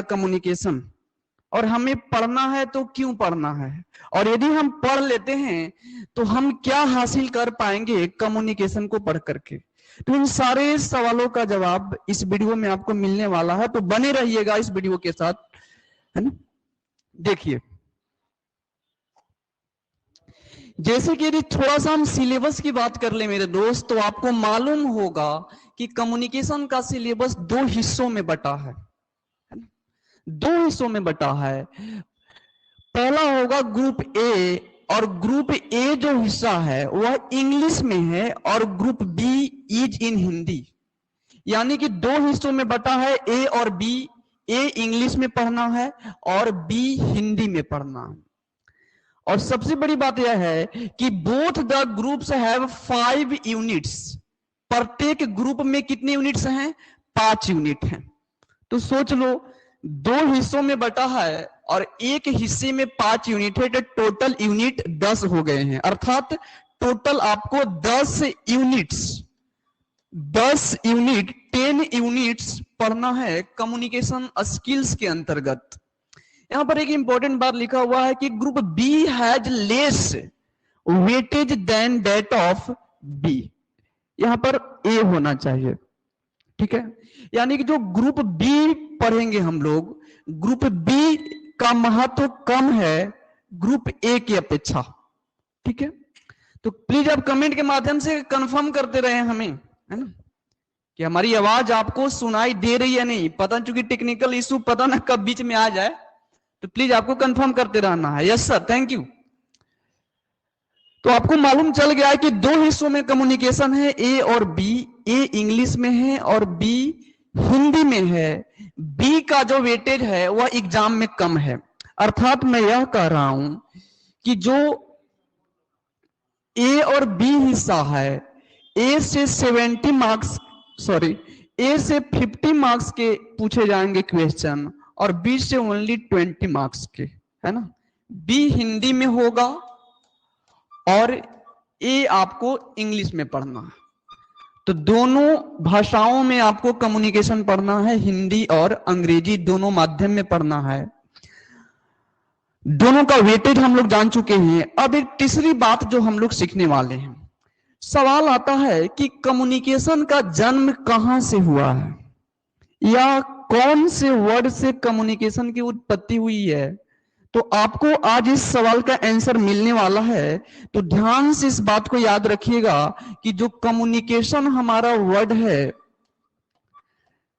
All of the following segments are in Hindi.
कम्युनिकेशन, और हमें पढ़ना है तो क्यों पढ़ना है, और यदि हम पढ़ लेते हैं तो हम क्या हासिल कर पाएंगे कम्युनिकेशन को पढ़ करके। तो इन सारे सवालों का जवाब इस वीडियो में आपको मिलने वाला है, तो बने रहिएगा इस वीडियो के साथ, है ना। देखिए, जैसे कि यदि थोड़ा सा हम सिलेबस की बात कर ले मेरे दोस्त, तो आपको मालूम होगा कि कम्युनिकेशन का सिलेबस दो हिस्सों में बटा है, दो हिस्सों में बटा है। पहला होगा ग्रुप ए, और ग्रुप ए जो हिस्सा है वह इंग्लिश में है, और group B is in Hindi. यानी कि दो हिस्सों में बटा है ए और बी। ए इंग्लिश में पढ़ना है और बी हिंदी में पढ़ना है। और सबसे बड़ी बात यह है कि both the groups have 5 units. प्रत्येक ग्रुप में कितने यूनिट्स हैं? 5 यूनिट हैं। तो सोच लो, दो हिस्सों में बटा है और एक हिस्से में 5 यूनिट है, तो टोटल यूनिट 10 हो गए हैं। अर्थात टोटल आपको 10 यूनिट 10 यूनिट्स पढ़ना है कम्युनिकेशन स्किल्स के अंतर्गत। यहां पर एक इंपॉर्टेंट बात लिखा हुआ है कि group B has less weightage than that of B. यहां पर ए होना चाहिए, ठीक है। यानी कि जो ग्रुप बी पढ़ेंगे हम लोग, ग्रुप बी का महत्व कम है ग्रुप ए की अपेक्षा, ठीक है। तो प्लीज आप कमेंट के माध्यम से कंफर्म करते रहे हमें, है ना, कि हमारी आवाज आपको सुनाई दे रही है नहीं। पता, चूंकि टेक्निकल इशू पता ना कब बीच में आ जाए, तो प्लीज आपको कंफर्म करते रहना है। Yes sir, thank you. तो आपको मालूम चल गया है कि दो हिस्सों में कम्युनिकेशन है, ए और बी। ए इंग्लिश में है और बी हिंदी में है। बी का जो वेटेज है वह एग्जाम में कम है। अर्थात मैं यह कह रहा हूं कि जो ए और बी हिस्सा है, ए से 70 मार्क्स, सॉरी, ए से 50 मार्क्स के पूछे जाएंगे क्वेश्चन, और बी से ओनली 20 मार्क्स के, है ना। बी हिंदी में होगा और ए आपको इंग्लिश में पढ़ना है। तो दोनों भाषाओं में आपको कम्युनिकेशन पढ़ना है, हिंदी और अंग्रेजी दोनों माध्यम में पढ़ना है। दोनों का वेटेज हम लोग जान चुके हैं। अब एक तीसरी बात जो हम लोग सीखने वाले हैं, सवाल आता है कि कम्युनिकेशन का जन्म कहां से हुआ है, या कौन से वर्ड से कम्युनिकेशन की उत्पत्ति हुई है। तो आपको आज इस सवाल का आंसर मिलने वाला है। तो ध्यान से इस बात को याद रखिएगा कि जो कम्युनिकेशन हमारा वर्ड है,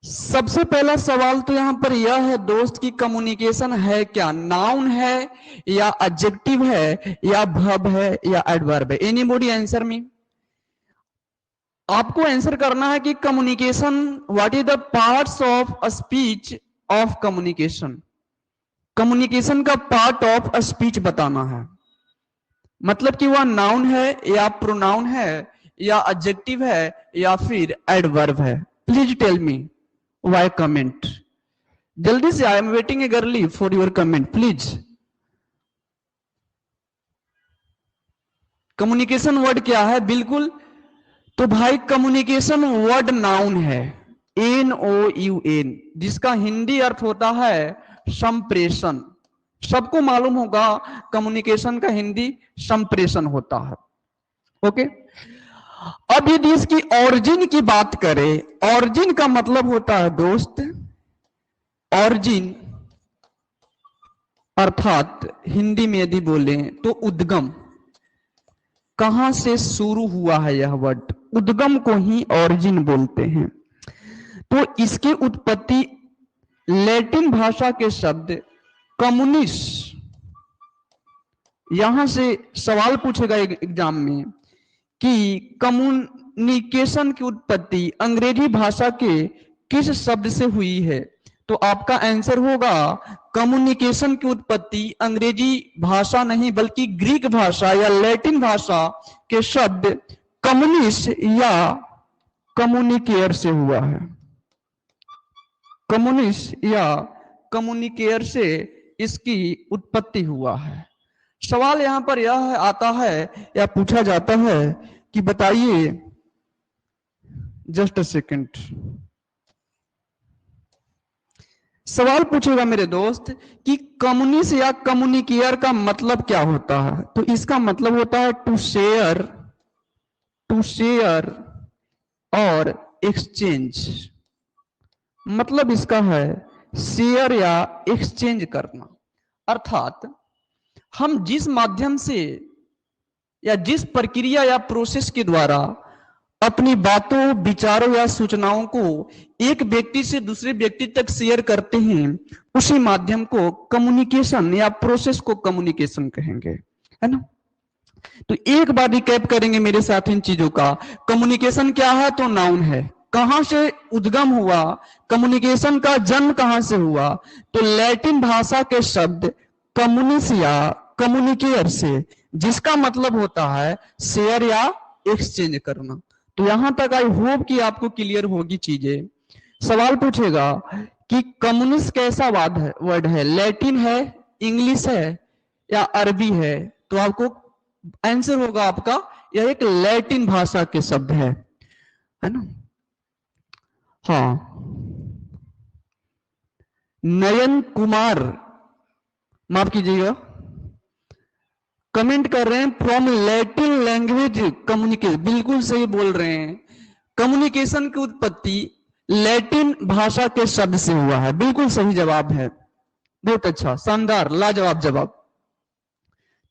सबसे पहला सवाल तो यहां पर यह है दोस्त कि कम्युनिकेशन है क्या? नाउन है या एडजेक्टिव है या वर्ब है या एडवर्ब है? Anybody answer me? आपको आंसर करना है कि communication, what is the parts of a speech of communication. Communication का पार्ट ऑफ स्पीच बताना है। मतलब कि वह नाउन है या प्रोनाउन है या एडजेक्टिव है या फिर एडवर्ब है। Please tell me why comment. जल्दी से, I am waiting eagerly for your comment please. Communication word क्या है? बिल्कुल, तो भाई कम्युनिकेशन वर्ड नाउन है, NOUN, जिसका हिंदी अर्थ होता है संप्रेषण। सबको मालूम होगा कम्युनिकेशन का हिंदी संप्रेषण होता है। ओके, अब यदि इसकी ऑरिजिन की बात करें, ऑरिजिन का मतलब होता है दोस्त, ऑरिजिन अर्थात हिंदी में यदि बोले तो उद्गम। कहां से शुरू हुआ है यह वर्ड, उद्गम को ही ऑरिजिन बोलते हैं। तो इसकी उत्पत्ति लैटिन भाषा के शब्द कम्युनिस, यहां से सवाल पूछेगा एग्जाम में कि कम्युनिकेशन की उत्पत्ति अंग्रेजी भाषा के किस शब्द से हुई है। तो आपका आंसर होगा कम्युनिकेशन की उत्पत्ति अंग्रेजी भाषा नहीं बल्कि ग्रीक भाषा या लैटिन भाषा के शब्द कम्युनिस या कम्युनिकेयर से हुआ है। कम्युनिस या कम्युनिकेयर से इसकी उत्पत्ति हुआ है। सवाल यहां पर यह आता है या पूछा जाता है कि बताइए, जस्ट अ सेकेंड, सवाल पूछेगा मेरे दोस्त कि कम्युनिस्ट या कम्युनिकेयर का मतलब क्या होता है, तो इसका मतलब होता है टू शेयर और एक्सचेंज। मतलब इसका है शेयर या एक्सचेंज करना। अर्थात हम जिस माध्यम से या जिस प्रक्रिया या प्रोसेस के द्वारा अपनी बातों, विचारों या सूचनाओं को एक व्यक्ति से दूसरे व्यक्ति तक शेयर करते हैं, उसी माध्यम को कम्युनिकेशन या प्रोसेस को कम्युनिकेशन कहेंगे, है ना। तो एक बार रिकैप करेंगे मेरे साथ इन चीजों का। कम्युनिकेशन क्या है, तो नाउन है। कहां से उद्गम हुआ, कम्युनिकेशन का जन्म कहां से हुआ, तो लैटिन भाषा के शब्द कम्युनिस या कम्युनिकेयर से, जिसका मतलब होता है शेयर या एक्सचेंज करना। तो यहां तक आई होप कि आपको क्लियर होगी चीजें। सवाल पूछेगा कि कम्युनिस्ट कैसा वर्ड है, लैटिन है, इंग्लिश है या अरबी है, तो आपको आंसर होगा आपका यह एक लैटिन भाषा के शब्द है ना। हाँ, नयन कुमार माफ कीजिएगा कमेंट कर रहे हैं फ्रॉम लैटिन लैंग्वेज कम्युनिकेशन, बिल्कुल सही बोल रहे हैं। कम्युनिकेशन की उत्पत्ति लैटिन भाषा के शब्द से हुआ है, बिल्कुल सही जवाब है। बहुत अच्छा, शानदार, लाजवाब जवाब।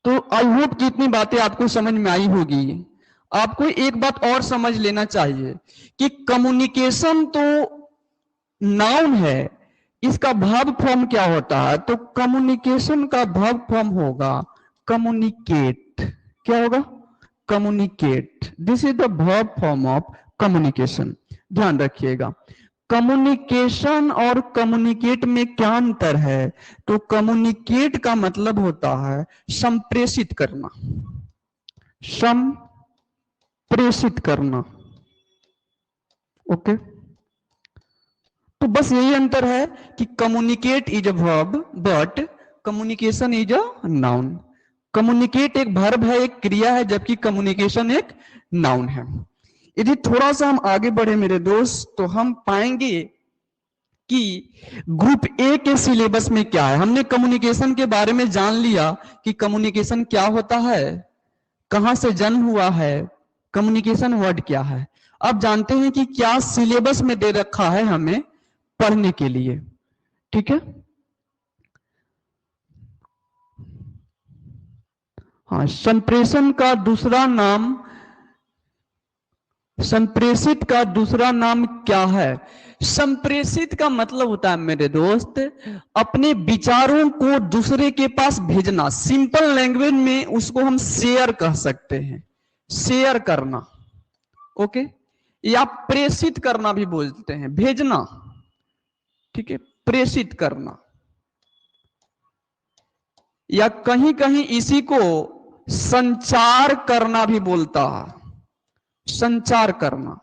तो आई होप कि इतनी बातें आपको समझ में आई होगी। आपको एक बात और समझ लेना चाहिए कि कम्युनिकेशन तो नाउन है, इसका वर्ब फॉर्म क्या होता है, तो कम्युनिकेशन का वर्ब फॉर्म होगा कम्युनिकेट। क्या होगा, communicate. This is the verb form of communication. ध्यान रखिएगा, कम्युनिकेशन और कम्युनिकेट में क्या अंतर है, तो कम्युनिकेट का मतलब होता है संप्रेषित करना, संप्रेषित करना। ओके, तो बस यही अंतर है कि communicate is a verb but communication is a noun. Communicate एक वर्ब है, एक क्रिया है, जबकि कम्युनिकेशन एक नाउन है। यदि थोड़ा सा हम आगे बढ़े मेरे दोस्त, तो हम पाएंगे कि ग्रुप ए के सिलेबस में क्या है। हमने कम्युनिकेशन के बारे में जान लिया कि कम्युनिकेशन क्या होता है, कहां से जन्म हुआ है, कम्युनिकेशन वर्ड क्या है। अब जानते हैं कि क्या सिलेबस में दे रखा है हमें पढ़ने के लिए, ठीक है। हाँ, संप्रेषण का दूसरा नाम, संप्रेषित का दूसरा नाम क्या है। संप्रेषित का मतलब होता है मेरे दोस्त अपने विचारों को दूसरे के पास भेजना। सिंपल लैंग्वेज में उसको हम शेयर कह सकते हैं, शेयर करना। ओके, या प्रेषित करना भी बोलते हैं, भेजना, ठीक है, प्रेषित करना। या कहीं कहीं इसी को संचार करना भी बोलता है, संचार करना।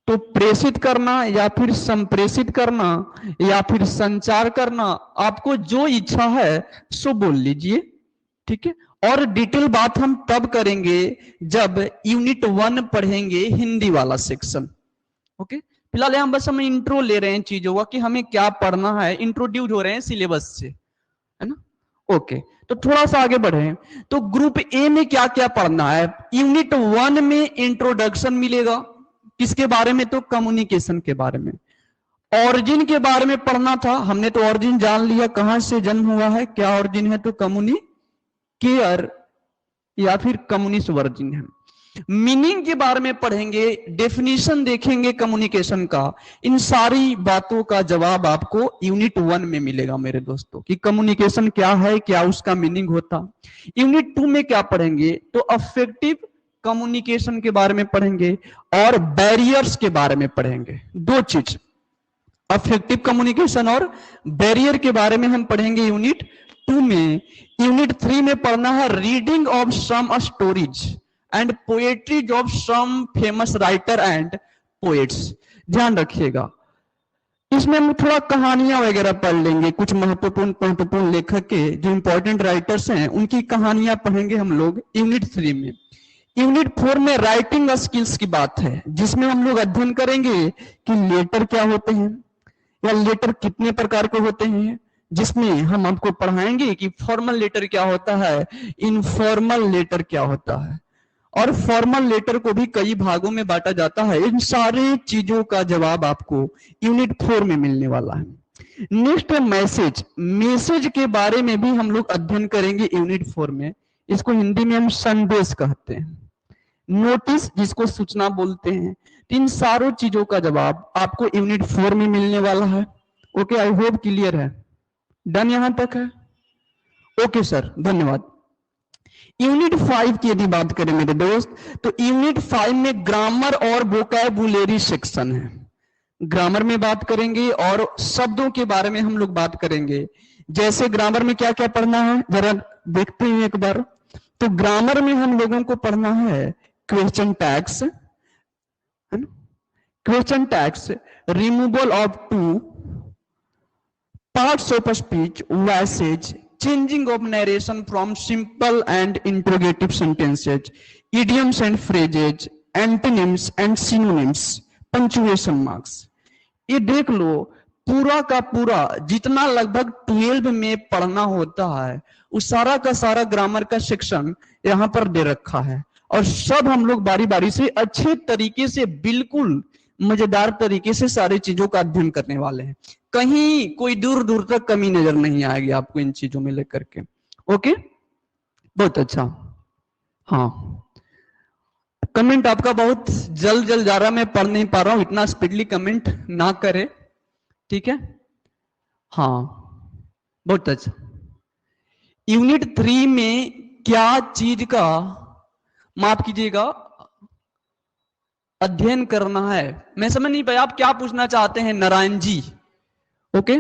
तो प्रेषित करना या फिर संप्रेषित करना या फिर संचार करना, आपको जो इच्छा है सो बोल लीजिए, ठीक है। और डिटेल बात हम तब करेंगे जब यूनिट 1 पढ़ेंगे, हिंदी वाला सेक्शन। ओके, फिलहाल यहां बस हम इंट्रो ले रहे हैं चीजों का कि हमें क्या पढ़ना है, इंट्रोड्यूस हो रहे हैं सिलेबस से, है ना। ओके, तो थोड़ा सा आगे बढ़े, तो ग्रुप ए में क्या क्या पढ़ना है। यूनिट 1 में इंट्रोडक्शन मिलेगा, किसके बारे में, तो कम्युनिकेशन के बारे में। ऑरिजिन के बारे में पढ़ना था, हमने तो ऑरिजिन जान लिया, कहां से जन्म हुआ है, क्या ऑरिजिन है, तो कम्युनिकेयर या फिर कम्युनिस्ट वर्जिन है। मीनिंग के बारे में पढ़ेंगे, डेफिनेशन देखेंगे कम्युनिकेशन का। इन सारी बातों का जवाब आपको यूनिट 1 में मिलेगा मेरे दोस्तों, कि कम्युनिकेशन क्या है, क्या उसका मीनिंग होता। यूनिट 2 में क्या पढ़ेंगे, तो अफेक्टिव कम्युनिकेशन के बारे में पढ़ेंगे और बैरियर्स के बारे में पढ़ेंगे। दो चीज, अफेक्टिव कम्युनिकेशन और बैरियर के बारे में हम पढ़ेंगे यूनिट 2 में। यूनिट 3 में पढ़ना है reading of some stories and poetries of some famous writer and poets. ध्यान रखिएगा, इसमें हम थोड़ा कहानियां वगैरह पढ़ लेंगे, कुछ महत्वपूर्ण लेखक के जो इंपॉर्टेंट राइटर्स हैं उनकी कहानियां पढ़ेंगे हम लोग यूनिट 3 में। यूनिट 4 में राइटिंग स्किल्स की बात है, जिसमें हम लोग अध्ययन करेंगे कि लेटर क्या होते हैं, या लेटर कितने प्रकार के होते हैं, जिसमें हम आपको पढ़ाएंगे कि फॉर्मल लेटर क्या होता है, इनफॉर्मल लेटर क्या होता है, और फॉर्मल लेटर को भी कई भागों में बांटा जाता है। इन सारी चीजों का जवाब आपको यूनिट 4 में मिलने वाला है। नेक्स्ट है मैसेज। मैसेज के बारे में भी हम लोग अध्ययन करेंगे यूनिट 4 में। इसको हिंदी में हम संदेश कहते हैं, नोटिस जिसको सूचना बोलते हैं। इन सारों चीजों का जवाब आपको यूनिट 4 में मिलने वाला है। ओके, आई होप क्लियर है, डन यहां तक है? ओके सर, धन्यवाद। यूनिट 5 की यदि बात करें मेरे दोस्त, तो यूनिट 5 में ग्रामर और वोकैबुलरी सेक्शन है। ग्रामर में बात करेंगे और शब्दों के बारे में हम लोग बात करेंगे। जैसे ग्रामर में क्या क्या पढ़ना है जरा देखते हैं एक बार। तो ग्रामर में हम लोगों को पढ़ना है क्वेश्चन टैग्स, है ना, question tags, removal of to, parts of speech, voices, changing of narration from simple and interrogative sentences, idioms and phrases, antonyms and synonyms, punctuation marks। ये देख लो, पूरा का पूरा जितना लगभग 12 में पढ़ना होता है उस सारा का सारा ग्रामर का सेक्शन यहां पर दे रखा है, और सब हम लोग बारी बारी से अच्छे तरीके से, बिल्कुल मजेदार तरीके से सारी चीजों का अध्ययन करने वाले हैं। कहीं कोई दूर दूर तक कमी नजर नहीं आएगी आपको इन चीजों में लेकर के। ओके, बहुत अच्छा। हाँ, कमेंट आपका बहुत जल्द जल्द जा रहा, मैं पढ़ नहीं पा रहा हूं, इतना स्पीडली कमेंट ना करे, ठीक है? हाँ, बहुत अच्छा। यूनिट 3 में क्या चीज का, माफ कीजिएगा, अध्ययन करना है? मैं समझ नहीं पाया आप क्या पूछना चाहते हैं नारायण जी। ओके,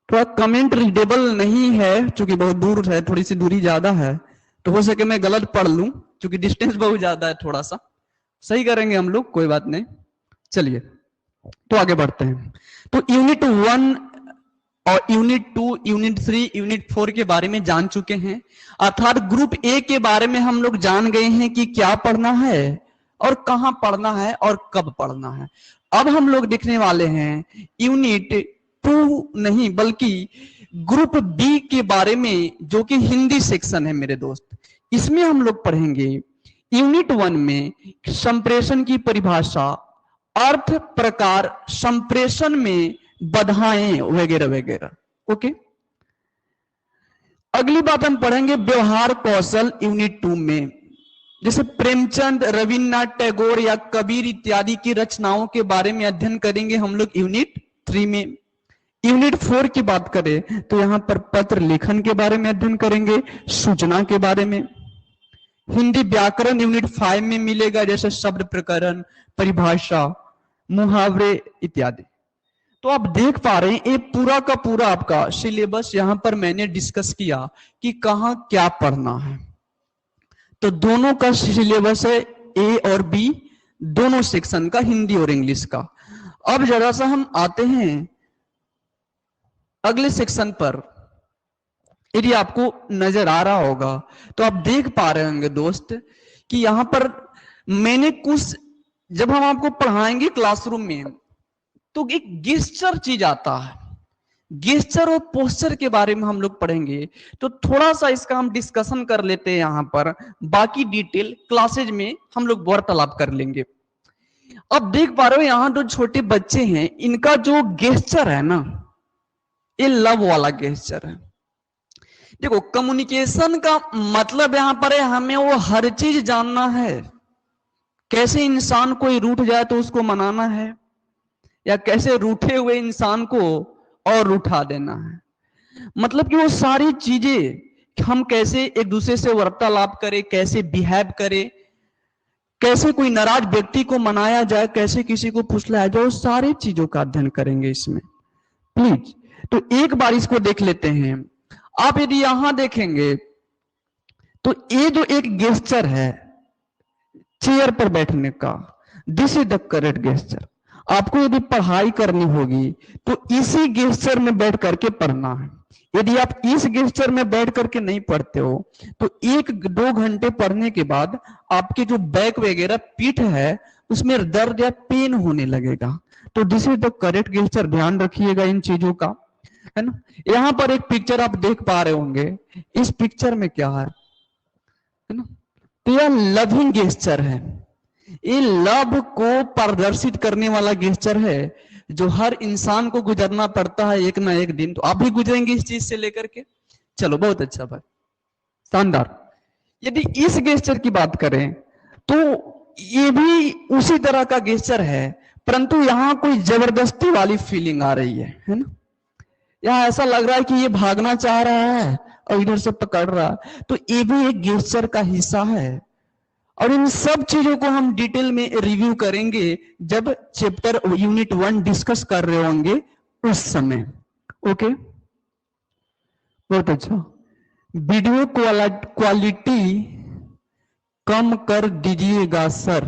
थोड़ा कमेंट रीडेबल नहीं है क्योंकि बहुत दूर है, थोड़ी सी दूरी ज्यादा है, तो हो सके मैं गलत पढ़ लूं क्योंकि डिस्टेंस बहुत ज्यादा है। थोड़ा सा सही करेंगे हम लोग, कोई बात नहीं। चलिए तो आगे बढ़ते हैं। तो यूनिट 1 और यूनिट 2, यूनिट 3, यूनिट 4 के बारे में जान चुके हैं, अर्थात ग्रुप ए के बारे में हम लोग जान गए हैं कि क्या पढ़ना है और कहां पढ़ना है और कब पढ़ना है। अब हम लोग देखने वाले हैं यूनिट 2 नहीं बल्कि ग्रुप बी के बारे में, जो कि हिंदी सेक्शन है मेरे दोस्त। इसमें हम लोग पढ़ेंगे यूनिट 1 में संप्रेषण की परिभाषा, अर्थ, प्रकार, संप्रेषण में बाधाएं वगैरह वगैरह। ओके, अगली बात हम पढ़ेंगे व्यवहार कौशल यूनिट 2 में, जैसे प्रेमचंद, रविन्द्रनाथ टैगोर या कबीर इत्यादि की रचनाओं के बारे में अध्ययन करेंगे हम लोग यूनिट 3 में। यूनिट 4 की बात करें तो यहां पर पत्र लेखन के बारे में अध्ययन करेंगे, सूचना के बारे में। हिंदी व्याकरण यूनिट 5 में मिलेगा, जैसे शब्द प्रकरण, परिभाषा, मुहावरे इत्यादि। तो आप देख पा रहे हैं ये पूरा का पूरा आपका सिलेबस यहां पर मैंने डिस्कस किया कि कहां क्या पढ़ना है। तो दोनों का सिलेबस है, ए और बी दोनों सेक्शन का, हिंदी और इंग्लिश का। अब जरा सा हम आते हैं अगले सेक्शन पर। यदि आपको नजर आ रहा होगा तो आप देख पा रहे होंगे दोस्त कि यहां पर मैंने कुछ, जब हम आपको पढ़ाएंगे क्लासरूम में तो एक गेस्चर चीज आता है, गेस्चर और पोस्चर के बारे में हम लोग पढ़ेंगे। तो थोड़ा सा इसका हम डिस्कशन कर लेते हैं यहां पर, बाकी डिटेल क्लासेज में हम लोग वार्तालाप कर लेंगे। अब देख पा रहे हो यहां जो छोटे बच्चे हैं इनका जो गेस्चर है ना, ये लव वाला गेस्चर है। देखो, कम्युनिकेशन का मतलब यहां पर है हमें वो हर चीज जानना है, कैसे इंसान कोई रूठ जाए तो उसको मनाना है, या कैसे रूठे हुए इंसान को और रूठा देना है। मतलब कि वो सारी चीजें हम कैसे एक दूसरे से वार्तालाप करें, कैसे बिहेव करें, कैसे कोई नाराज व्यक्ति को मनाया जाए, कैसे किसी को फुसलाया जाए, सारी चीजों का अध्ययन करेंगे इसमें। प्लीज तो एक बार इसको देख लेते हैं। आप यदि यहां देखेंगे तो ये जो एक गेस्चर है चेयर पर बैठने का, this is the correct gesture. आपको यदि पढ़ाई करनी होगी तो इसी गेस्चर में बैठ करके पढ़ना है। यदि आप इस गेस्चर में बैठ करके नहीं पढ़ते हो तो 1-2 घंटे पढ़ने के बाद आपके जो बैक वगैरह पीठ है उसमें दर्द या पेन होने लगेगा। तो this is the correct gesture, ध्यान रखिएगा इन चीजों का, है ना। यहां पर एक पिक्चर आप देख पा रहे होंगे, इस पिक्चर में क्या है ना, तो यह लविंग गेस्चर है, ये लव को प्रदर्शित करने वाला गेस्चर है, जो हर इंसान को गुजरना पड़ता है एक ना एक दिन। तो आप भी गुजरेंगे इस चीज से लेकर के। चलो बहुत अच्छा भाई, शानदार। यदि इस गेस्चर की बात करें तो ये भी उसी तरह का गेस्चर है, परंतु यहां कोई जबरदस्ती वाली फीलिंग आ रही है ना। यहां ऐसा लग रहा है कि ये भागना चाह रहा है और इधर से पकड़ रहा है, तो ये भी एक गेस्चर का हिस्सा है। और इन सब चीजों को हम डिटेल में रिव्यू करेंगे जब चैप्टर यूनिट 1 डिस्कस कर रहे होंगे उस समय। ओके, बहुत अच्छा। वीडियो क्वालिटी कम कर दीजिएगा सर।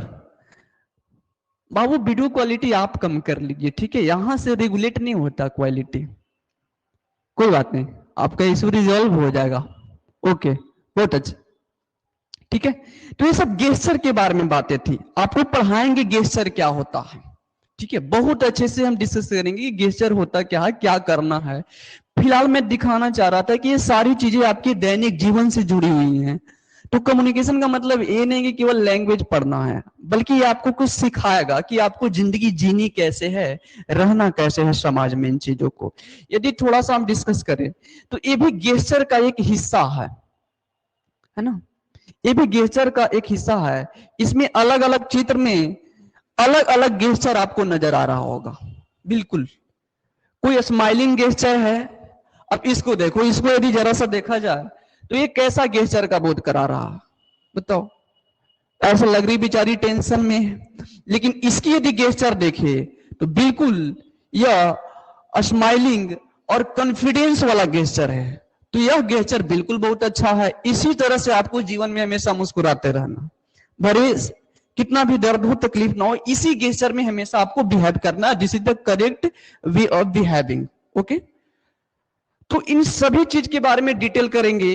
बाबू वीडियो क्वालिटी आप कम कर लीजिए, ठीक है, यहां से रेगुलेट नहीं होता क्वालिटी, कोई बात नहीं, आपका इशू रिजॉल्व हो जाएगा। ओके, बहुत अच्छा, ठीक है। तो ये सब गेस्चर के बारे में बातें थी, आपको पढ़ाएंगे गेस्चर क्या होता है, ठीक है, बहुत अच्छे से हम डिस्कस करेंगे कि गेस्चर होता क्या है, क्या करना है। फिलहाल मैं दिखाना चाह रहा था कि ये सारी चीजें आपके दैनिक जीवन से जुड़ी हुई हैं। तो कम्युनिकेशन का मतलब ये नहीं कि केवल लैंग्वेज पढ़ना है, बल्कि ये आपको कुछ सिखाएगा कि आपको जिंदगी जीनी कैसे है, रहना कैसे है समाज में। इन चीजों को यदि थोड़ा सा हम डिस्कस करें तो ये भी गेस्चर का एक हिस्सा है ना, ये भी गेस्चर का एक हिस्सा है। इसमें अलग अलग चित्र में अलग अलग गेस्चर आपको नजर आ रहा होगा, बिल्कुल। कोई स्माइलिंग गेस्चर है, अब इसको देखो, इसको यदि जरा सा देखा जाए तो ये कैसा गेस्चर का बोध करा रहा, बताओ। ऐसा लग रही बेचारी टेंशन में है, लेकिन इसकी यदि गेस्चर देखे तो बिल्कुल यह स्माइलिंग और कॉन्फिडेंस वाला गेस्चर है। तो यह गेस्चर बिल्कुल बहुत अच्छा है। इसी तरह से आपको जीवन में हमेशा मुस्कुराते रहना, भले कितना भी दर्द हो, तकलीफ ना हो, इसी गेस्चर में हमेशा आपको बिहेव करना। This is the correct way of behaving. Okay, तो इन सभी चीज के बारे में डिटेल करेंगे।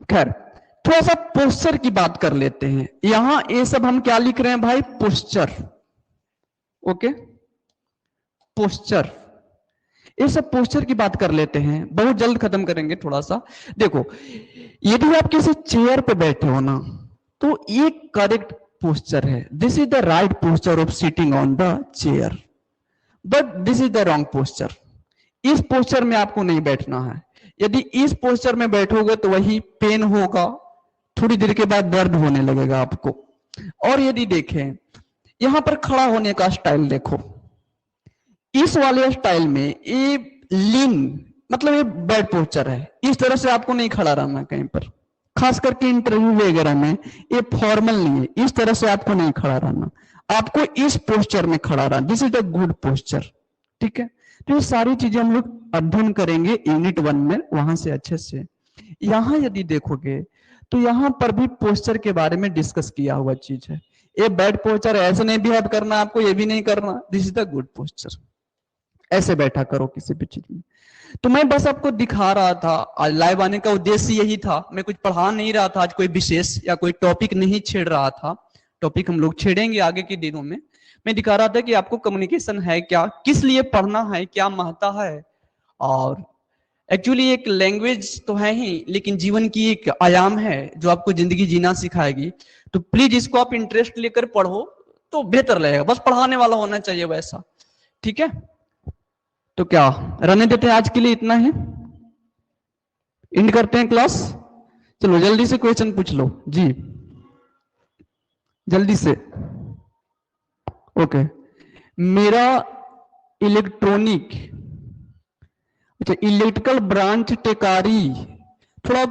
खैर, थोड़ा सा पोस्चर की बात कर लेते हैं। यहां ये सब हम क्या लिख रहे हैं भाई, पोस्चर। ओके, पोस्चर, ये सब पोस्चर की बात कर लेते हैं, बहुत जल्द खत्म करेंगे। थोड़ा सा देखो, यदि आप किसी चेयर पे बैठे हो ना, तो ये करेक्ट पोस्चर है। This is the right posture of sitting on the chair, but this is the wrong posture. इस पोस्चर में आपको नहीं बैठना है। यदि इस पोस्चर में बैठोगे तो वही पेन होगा, थोड़ी देर के बाद दर्द होने लगेगा आपको। और यदि देखें यहां पर खड़ा होने का स्टाइल देखो, इस वाले स्टाइल में ये लीन, मतलब ये बैड पोस्चर है। इस तरह से आपको नहीं खड़ा रहना कहीं पर, खास करके इंटरव्यू वगैरह में ये फॉर्मल नहीं है। इस तरह से आपको नहीं खड़ा रहना, आपको इस पोस्चर में खड़ा रहना। This is a good posture, ठीक है। तो ये सारी चीजें हम लोग अध्ययन करेंगे यूनिट 1 में, वहां से अच्छे से। यहां यदि देखोगे तो यहां पर भी पोस्चर के बारे में डिस्कस किया हुआ चीज है। ये बैड पोस्चर, ऐसे नहीं बिहेव करना आपको, ये भी नहीं करना। This is the good posture, ऐसे बैठा करो किसी भी चीज में। तो मैं बस आपको दिखा रहा था, आज लाइव आने का उद्देश्य यही था। मैं कुछ पढ़ा नहीं रहा था आज, कोई विशेष या कोई टॉपिक नहीं छेड़ रहा था। टॉपिक हम लोग छेड़ेंगे आगे के दिनों में। मैं दिखा रहा था कि आपको कम्युनिकेशन है क्या, किस लिए पढ़ना है, क्या महत्ता है। और एक्चुअली एक लैंग्वेज तो है ही, लेकिन जीवन की एक आयाम है जो आपको जिंदगी जीना सिखाएगी। तो प्लीज इसको आप इंटरेस्ट लेकर पढ़ो तो बेहतर लगेगा। बस पढ़ाने वाला होना चाहिए वैसा, ठीक है। तो क्या रहने देते हैं, आज के लिए इतना ही, एंड करते हैं क्लास। चलो जल्दी से क्वेश्चन पूछ लो जी, जल्दी से। ओके, मेरा इलेक्ट्रॉनिक, अच्छा इलेक्ट्रिकल ब्रांच टेकारी, थोड़ा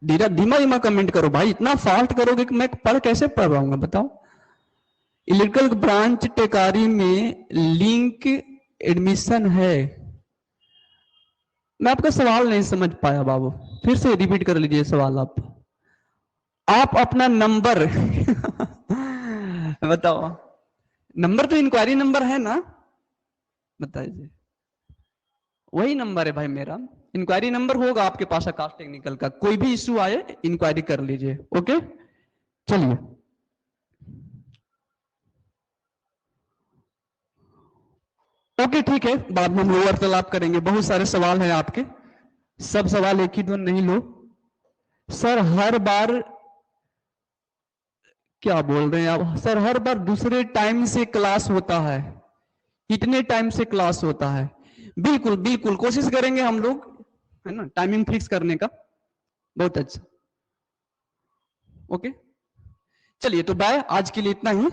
धीरा धीमा कमेंट करो भाई, इतना फास्ट करोगे कि मैं पढ़ कैसे पढ़ पाऊंगा बताओ। इलेक्ट्रिकल ब्रांच टेकारी में लिंक एडमिशन है। मैं आपका सवाल नहीं समझ पाया बाबू, फिर से रिपीट कर लीजिए सवाल। आप अपना नंबर बताओ, नंबर तो इंक्वायरी नंबर है ना, बताइए। वही नंबर है भाई मेरा, इंक्वायरी नंबर होगा आपके पास आकाश टेक्निकल का। कोई भी इश्यू आए इंक्वायरी कर लीजिए। ओके, चलिए। ओके ठीक है, बाद में हम लोग वार्तालाप करेंगे। बहुत सारे सवाल हैं आपके, सब सवाल एक ही दो नहीं लो। सर हर बार क्या बोल रहे हैं आप? सर हर बार दूसरे टाइम से क्लास होता है, कितने टाइम से क्लास होता है? बिल्कुल बिल्कुल कोशिश करेंगे हम लोग, है ना, टाइमिंग फिक्स करने का। बहुत अच्छा, ओके चलिए, तो बाय, आज के लिए इतना ही।